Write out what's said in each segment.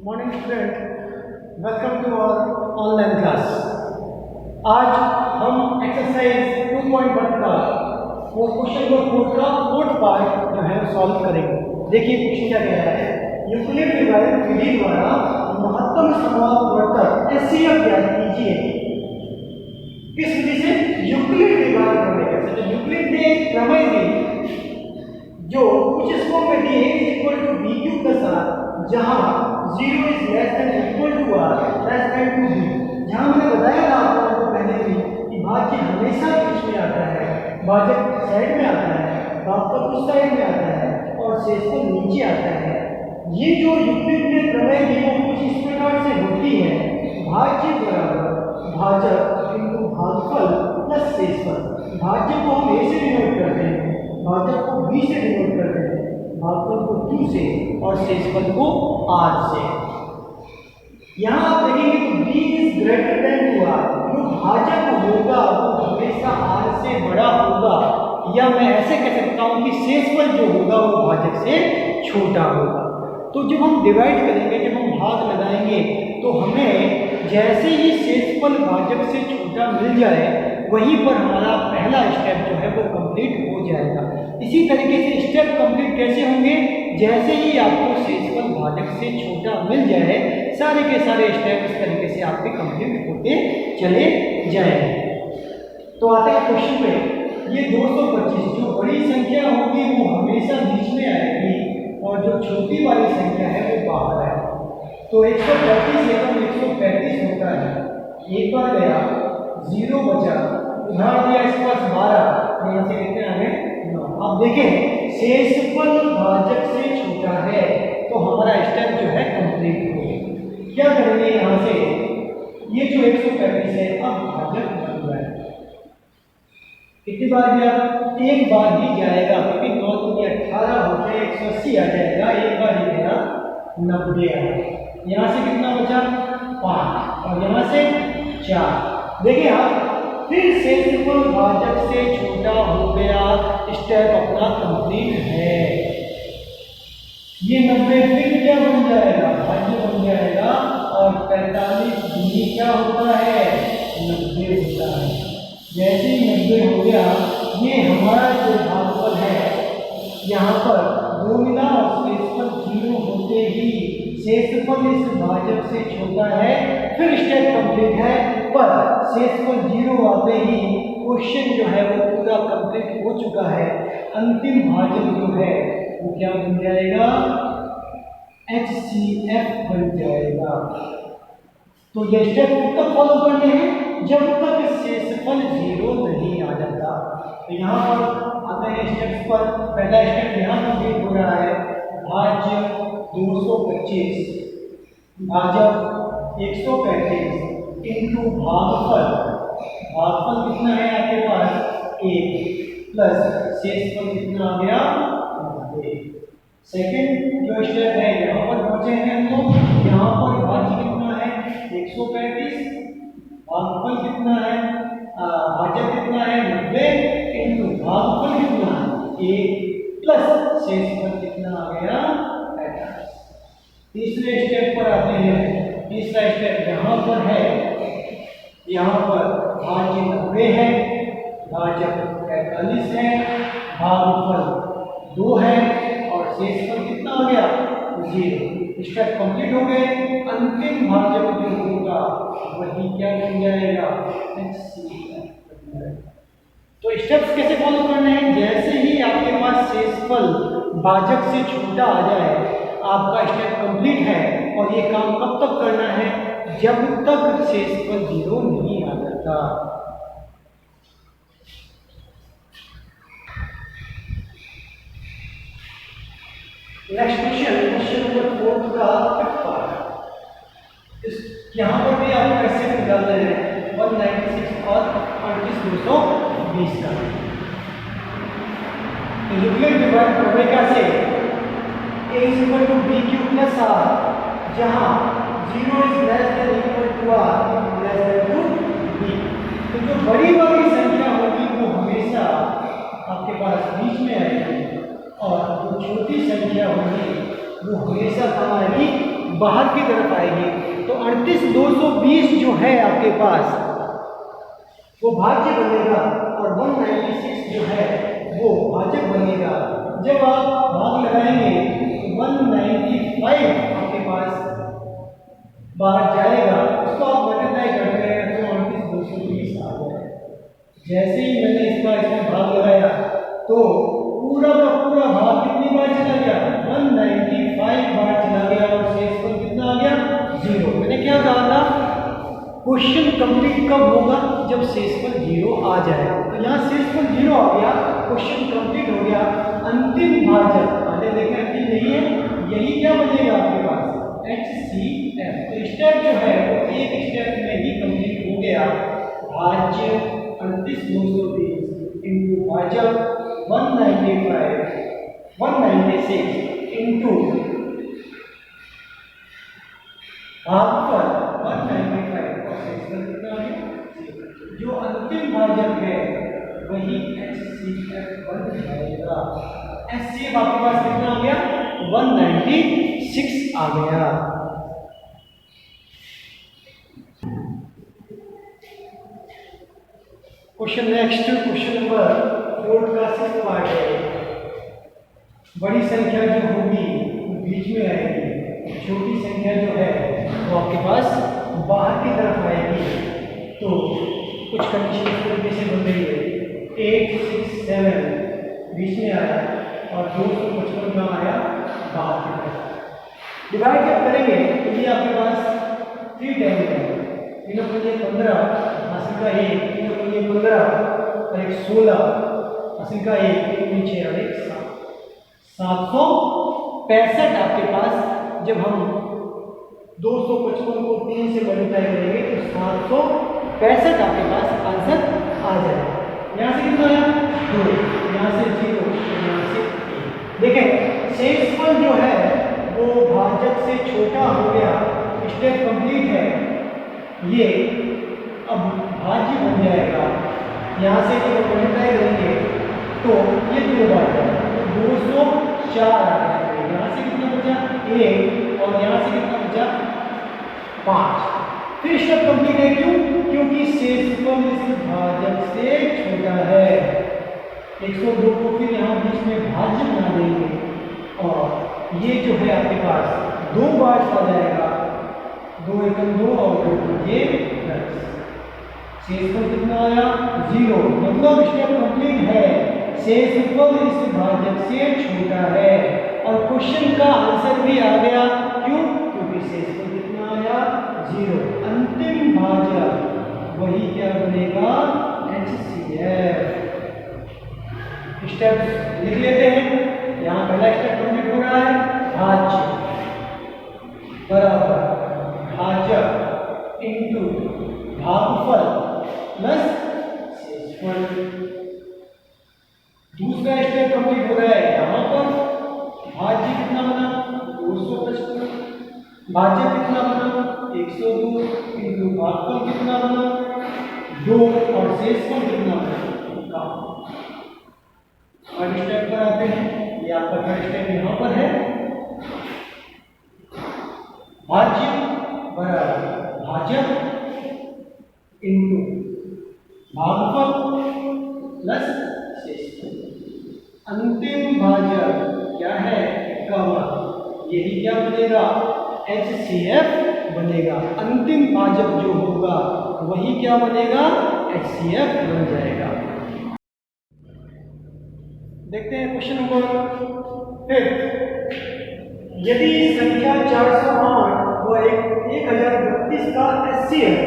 Morning student, welcome to our online class. आज हम exercise 2.1 का वो क्वेश्चन नंबर 4 का फोर्थ पार्ट जो है सॉल्व करेंगे। देखिए क्वेश्चन क्या कह रहा है, यूक्लिड डिवाइड विधि द्वारा महत्तम समावर्तक एचसीएफ ज्ञात कीजिए। किस विधि से? यूक्लिड डिवाइड प्रमेय से। तो यूक्लिड ने एक प्रमेय दी जो कुछ इस फॉर्म में दी a equal to b cube के साथ, जहां 0 is less than equal to r less than to b। जहां मैंने बताया था आपको पहले भी कि भाज्य हमेशा बीच में आता है, भाजक साइड में आता है, भाजक उस साइड में आता है और शेषफल नीचे आता है। ये जो यूक्लिड ने प्रमेय दी वो कुछ इस प्रकार से होती है, भाज्य बराबर भाजक इनटू भागफल प्लस शेषफल। भाज्य को हम a से डिनोट करते हैं, भाजक को b से डिनोट करते हैं, भागफल को q से और शेषफल को r से। यहाँ आप देखेंगे तो b is greater than to r। जो भाजक होगा वो हमेशा r से बड़ा होगा, या मैं ऐसे कह सकता हूँ कि शेषफल जो होगा वो भाजक से छोटा होगा। तो जब हम डिवाइड करेंगे, जब हम भाग लगाएंगे, तो हमें जैसे ही शेषफल भाजक से छोटा मिल जाए वहीं पर हमारा पहला स्टेप जो है वो कंप्लीट हो जाएगा। इसी तरीके से स्टेप कंप्लीट कैसे होंगे? जैसे ही आपको शेषफल भाजक से छोटा मिल जाए, सारे के सारे स्टेप इस तरीके से आपके कंप्लीट होते चले जाएंगे। तो आते हैं क्वेश्चन में। ये 225 जो बड़ी संख्या होगी वो हमेशा बीच में आएगी और जो छोटी वाली संख्या है वो बाहर है। तो 135 एवं 135 होता है, एक बार गया 0 बचा, उधार दिया इसके पास 12, यहाँ से कितने आ गए 9। अब देखें शेषफल भाजक से छोटा है तो हमारा स्टेप जो है कंप्लीट हो गया। क्या करेंगे यहाँ से, ये जो 135 है अब भाजक बन गया है। कितनी बार गया? एक बार ही जाएगा, क्योंकि 9 दूनी 18 होते 180 आ जाएगा, एक बार ही गया 90 आएगा। यहाँ से कितना बचा? 5 और यहाँ से 4। देखिए आप फिर शेषफल भाजक से छोटा हो गया, स्टेप अपना कंप्लीट है। ये 90 फिर क्या बन जाएगा? भाज्य बन जाएगा और 45 दूनी क्या होता है? 90 होता है। जैसे ही 90 हो गया, ये हमारा जो भागफल है, यहाँ पर 2 मिला और शेषफल 0 होते ही शेषफल इस भाजक से छोटा है, फिर स्टेप कंप्लीट है। पर शेषफल 0 आते ही क्वेश्चन जो है वो पूरा कंप्लीट हो चुका है। अंतिम भाजक जो है वो क्या बन जाएगा? HCF बन जाएगा। तो ये स्टेप कब तक फॉलो करने हैं? जब तक शेषफल 0 नहीं आ जाता। तो यहाँ पर आते हैं स्टेप्स पर। पहला स्टेप यहाँ कंप्लीट हो रहा है, भाज्य 225 भाजक 135 इनटू भागफल। भागफल कितना है आपके पास? 1 प्लस शेषफल कितना आ गया? 90। सेकेंड जो स्टेप है यहाँ पर पहुंचे हैं हम लोग। यहाँ पर भाज्य कितना है? 135, भागफल कितना है? भाजक कितना है? 90 इनटू भागफल कितना है? 1 प्लस शेषफल कितना आ गया? 45। तीसरे स्टेप पर आते हैं। तीसरा स्टेप यहाँ पर है, यहाँ पर भाज्य 90 है, भाजक 45 है, भागफल 2 है और शेषफल कितना आ गया? 0। स्टेप कंप्लीट हो गए। अंतिम भाजक जो होगा वही क्या बन जाएगा? HCF। तो स्टेप्स कैसे फॉलो करने हैं? जैसे ही आपके पास शेषफल भाजक से छोटा आ जाए, आपका स्टेप कंप्लीट है। और ये काम कब तक करना है? जब तक शेषफल 0 नहीं आ जाता। नेक्स्ट क्वेश्चन नंबर 4 का फिफ्थ पार्ट। इस यहाँ पर भी आप कैसे निकाल रहे हैं? 196 और 220 का। तो यूक्लिड डिवाइड प्रमेय का से a is equal to b cube plus r, जहाँ 0 is less than equal to r less than to b। तो जो बड़ी वाली संख्या होगी वो हमेशा आपके पास बीच में आएगी और जो छोटी संख्या होगी वो हमेशा हमारी बाहर की तरफ आएगी तो 38220 जो है आपके पास वो भाज्य बनेगा और 196 जो है वो भाजक बनेगा। जब आप भाग लगाएंगे तो 195 आपके पास बाहर जाएगा, उसको आप मल्टीप्लाई करते हैं तो 220 आ जाएगा। जैसे ही मैंने इसमें भाग लगाया तो पूरा का पूरा भाग कितनी बार चला गया, 195 बार चला गया और शेषफल कितना आ गया, 0। मैंने क्या कहा था, क्वेश्चन कंप्लीट कब होगा, जब शेषफल 0 आ जाए। तो यहाँ शेषफल 0 आ गया, क्वेश्चन कंप्लीट हो गया। अंतिम भाजक पहले देखें, अंतिम नहीं है, यही क्या बनेगा आपके पास, HCF। तो स्टेप जो है वो एक स्टेप में ही कंप्लीट हो गया। भाज्य 38220 इंटू भाजक 196 इंटू भागफल 195 और शेषफल कितना है, जो अंतिम भाजक है वही HCF बन जाएगा। HCF आपके पास कितना आ गया, 196 आ गया। क्वेश्चन नेक्स्ट, क्वेश्चन नंबर 4 का 6 पार्ट है। बड़ी संख्या जो होगी वो बीच में आएगी, छोटी संख्या जो है वो आपके पास बाहर की तरफ आएगी। तो कुछ कंडीशन इस तरीके से बन रही है, 8 6 7 बीच में आया और 255 का आया बाहर की तरफ। डिवाइड जब करेंगे तो ये आपके पास 3 टाइम है, 3 को ये 15 हासिल का 1, 3 को ये 15 और एक 16 हासिल का 1, नीचे और एक 7, 765 आपके पास। जब हम 255 को 3 से मल्टीप्लाई करेंगे तो 765 आपके पास आंसर आ जाएगा। यहाँ से कितना आया, 2, यहाँ से 0, यहाँ से 1। देखें शेषफल जो है वो भाजक से छोटा हो गया, स्टेप कंप्लीट है। ये अब भाज्य बन जाएगा। यहाँ से जब मल्टीप्लाई करेंगे तो ये 2 बार जाएगा, 204 आ जाएगा। यहाँ से कितना बचा, 1 और यहाँ से कितना बचा, 5। फिर स्टेप कंप्लीट है, क्यों, क्योंकि शेषफल इस भाजक से छोटा है। 102 को फिर यहाँ बीच में भाज्य बना देंगे और ये जो है आपके पास 2 बार आ जाएगा, 2 एकम 2 और 2 ये 10। शेषफल कितना आया, 0। मतलब स्टेप कंप्लीट है, शेषफल इस भाजक से छोटा है और क्वेश्चन का आंसर भी आ गया। क्यों, क्योंकि शेषफल कितना आया, 0। अंतिम भाजक वही क्या बनेगा, HCF। स्टेप लिख लेते हैं। यहाँ पहला स्टेप कंप्लीट हो रहा है, भाज्य बराबर भाजक इंटू भागफल प्लस शेषफल। दूसरा स्टेप कंप्लीट हो रहा है, यहाँ पर भाज्य कितना बना, 255, भाज्य कितना बना, 102 इंटू भागफल कितना बना, 2 और शेषफल कितना बना, 1। थर्ड स्टेप पर आते हैं, ये आपका थर्ड स्टेप यहाँ पर है। भाज्य बराबर भाजक इंटू भागफल प्लस शेषफल। अंतिम भाजक क्या है, 51, यही क्या बनेगा, HCF बनेगा। अंतिम भाजक जो होगा वही क्या बनेगा, HCF बन जाएगा। देखते हैं क्वेश्चन नंबर 5। यदि संख्या 408 व 1032 का HCF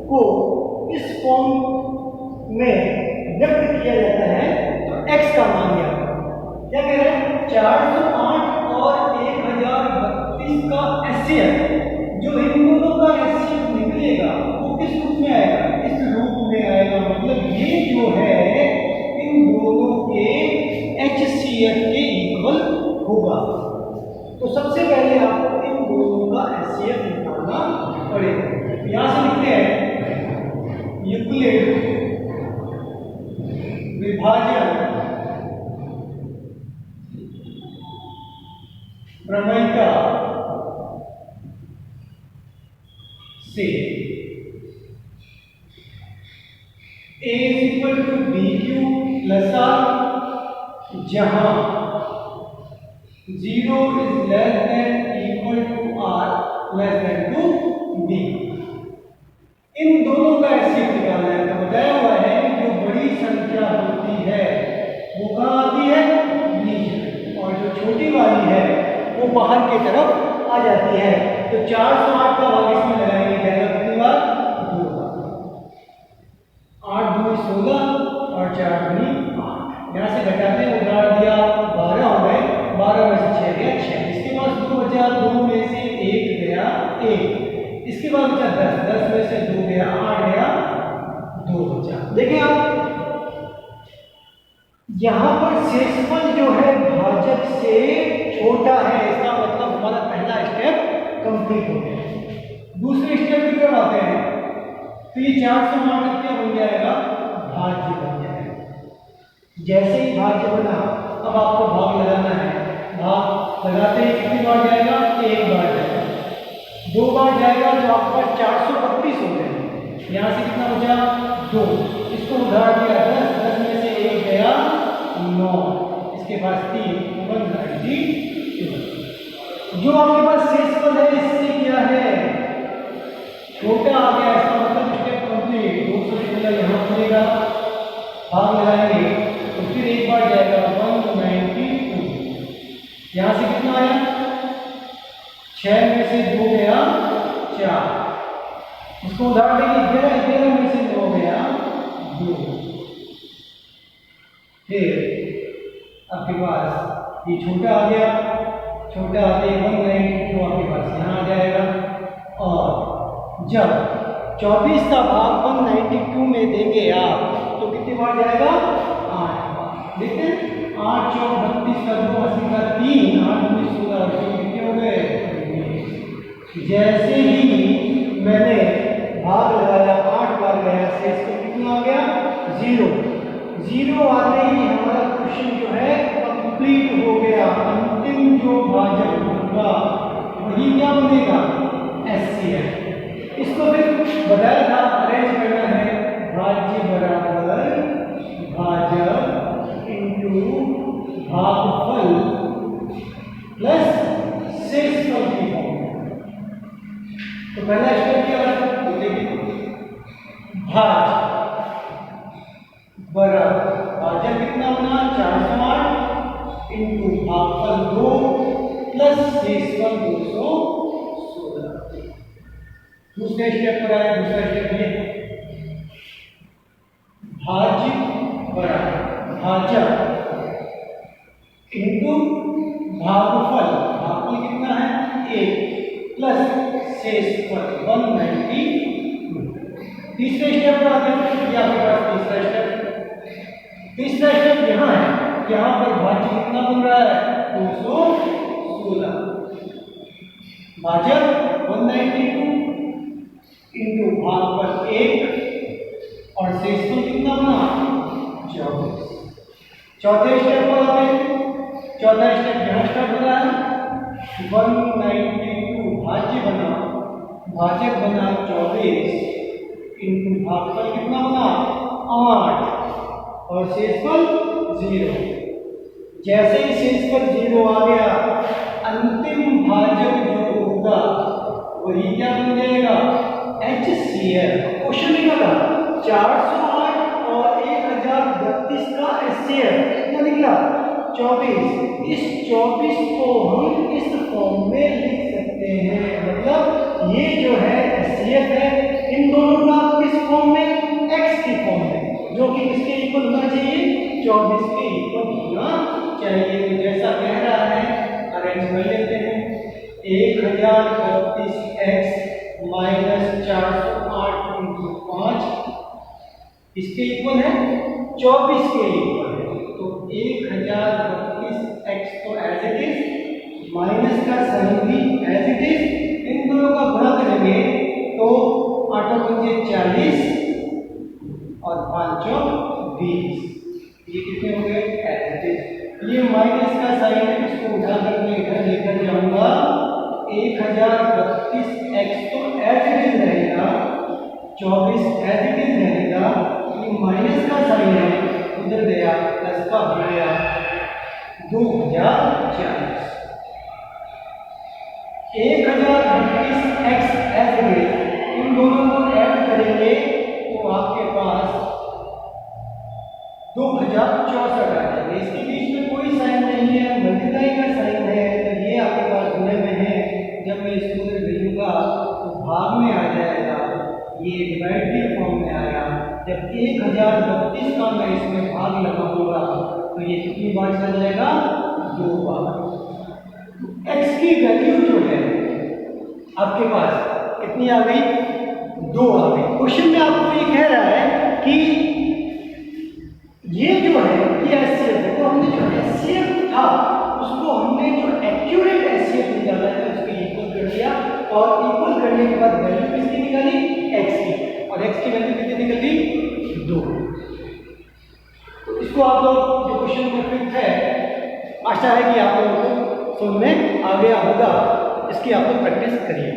को इस फॉर्म में व्यक्त किया जाता है तो x का मान क्या कह रहे हैं, 408 और 1032 का HCF, जो इन दोनों का HCF निकलेगा वो किस रूप में आएगा, इस रूप में आएगा। मतलब ये जो है इन दोनों के HCF के इक्वल होगा। तो सबसे पहले आपको इन दोनों का HCF निकालना पड़ेगा। यहां से लिखते हैं यूक्लिड विभाजन प्रमेय का से A is equal to BQ plus R, जहां 0 is less than equal to R less than to B। इन दोनों का एचसीएफ निकालना है। तो बताया हुआ है कि जो बड़ी संख्या होती है वो कहाँ आती है, बीच में, और जो छोटी वाली है वो बाहर की तरफ आ जाती है। तो 408 का भाग इसमें लगाएंगे, जाएगा कितनी बार, 2 बार। 8 दूनी 16 और 4 दूनी 8। यहाँ से घटाते हैं, उधार दिया 12 हो गए, 12 में से 6 गया 6। इसके बाद 2 बचा, 2 में से 1 गया 1। इसके बाद बचा 10, 10 में से 2 गया 8 गया 2 बचा। देखिए आप यहाँ पर शेषफल जो है भाजक से छोटा है, इसका मतलब हमारा पहला स्टेप कंप्लीट हो गया। दूसरे स्टेप की तरफ आते हैं, तो ये 408 क्या बन जाएगा, भाज्य बन जाएगा। जैसे ही भाज्य बना, अब आपको भाग लगाना है। भाग लगाते ही कितनी बार जाएगा, 1 बार जाएगा। 2 बार जाएगा तो आपका 432 हो गए। यहाँ से कितना बचा, 2। इसको उधार दिया 10, 10 में से 1 गया 9। इसके पास 3, 192। जो आपके पास शेषफल है इससे क्या है, छोटा आ गया, इसका मतलब स्टेप कंप्लीट। 216 यहाँ पड़ेगा, भाग लगाएंगे तो फिर 1 बार जाएगा 192। यहाँ से कितना आया, 6 में से 2 गया 4। इसको उधार देंगे 11, 11 में से 9 गया 2। फिर आपके पास ये छोटा आ गया, छोटा आते 192 आपके पास यहाँ आ जाएगा। और जब 24 का भाग 192 में देंगे आप तो कितनी बार जाएगा, 8 बार। देखते हैं 8 चौक 32 का 2 80 का 3, 8 दूनी 16, कितने हो गए। जैसे ही मैंने भाग लगाया 8 बार गया, शेष को कितना आ गया, 0। 0 आते ही हमारा क्वेश्चन जो है कंप्लीट हो गया। अंतिम जो भाजक होगा वही क्या बनेगा, एचसीएफ। इसको फिर बताया था अरेंज करना है, भाज्य बराबर भाजक इंटू भागफल प्लस शेषफल की फॉर्म। तो पहला स्टेप क्या है, भाज बराबर भाजक कितना बना, 408 इंटू भागफल 2 प्लस शेषफल 216। दूसरे स्टेप पर आया, दूसरा स्टेप ये भाज्य बराबर भाजक इंटू भागफल, भागफल कितना है 1 प्लस शेषफल 192। तीसरे स्टेप पर आते हैं, ये आपके पास तीसरा स्टेप। तीसरा स्टेप यहाँ है, यहाँ पर भाज्य कितना बन रहा है, 216। भाजक 192 इंटू भागफल 1 और शेषफल कितना बना, 24। चौथे स्टेप पर आते हैं, चौथा स्टेप यहाँ स्टार्ट हो रहा है। 192 भाज्य बना, भाजक बना 24 इंटू भागफल कितना बना, 8 और शेषफल 0। जैसे ही शेषफल 0 आ गया, अंतिम भाजक जो होगा वही क्या बन जाएगा, एचसीएफ। क्वेश्चन निकला 408 और 1032 का एचसीएफ कितना निकला, 24। इस 24 को हम इस फॉर्म में लिख सकते हैं। मतलब ये जो है एचसीएफ है, इन दोनों का किस फॉर्म में, एक्स की फॉर्म में, जो कि किसके इक्वल होना चाहिए, 24 के इक्वल होना चाहिए। तो जैसा कह रहा है अरेंज कर लेते हैं। 1032x माइनस 408 इंटू 5 इसके इक्वल है, 24 के इक्वल है। तो 1032x को एज इट इज, माइनस का साइन भी एज इट इज, इन दोनों का गुणा करेंगे तो 8 पंजे 40 और 5 20। ये कितने हो गए, एज इट इज। ये माइनस का साइन है, इसको उठा कर मैं इधर लेकर जाऊंगा 1032x तो एज इट इज रहेगा, 24 एज इट इज रहेगा, ये माइनस का साइन है उधर गया, प्लस का हो गया 2040। 1032x एज इट इज, इन दोनों को ऐड करेंगे तो आपके पास 2064 आ जाएगा। इसके बीच में कोई साइन नहीं है, मल्टीप्लाई का साइन है, तो ये आपके पास गुणे में है। जब मैं इसको भेजूंगा तो भाग में आ जाएगा, ये डिवाइड के फॉर्म में आया। जब 1032 का मैं इसमें भाग लगाऊंगा तो ये कितनी बार चला जाएगा, 2 बार। x की वैल्यू जो है आपके पास कितनी आ गई, 2 आ गई। क्वेश्चन में आपको ये कह रहा है कि ये जो है ये एचसीएफ, देखो हमने जो एचसीएफ था उसको हमने जो एक्यूरेट एचसीएफ निकाला है उसको इक्वल कर दिया, और इक्वल करने के बाद वैल्यू किसकी निकाली, x की, और x की वैल्यू कितनी निकली, 2। तो इसको आप लोग जो क्वेश्चन में फिट है, आशा है कि आप लोगों को समझ में आ गया होगा। इसकी आप लोग प्रैक्टिस करिए।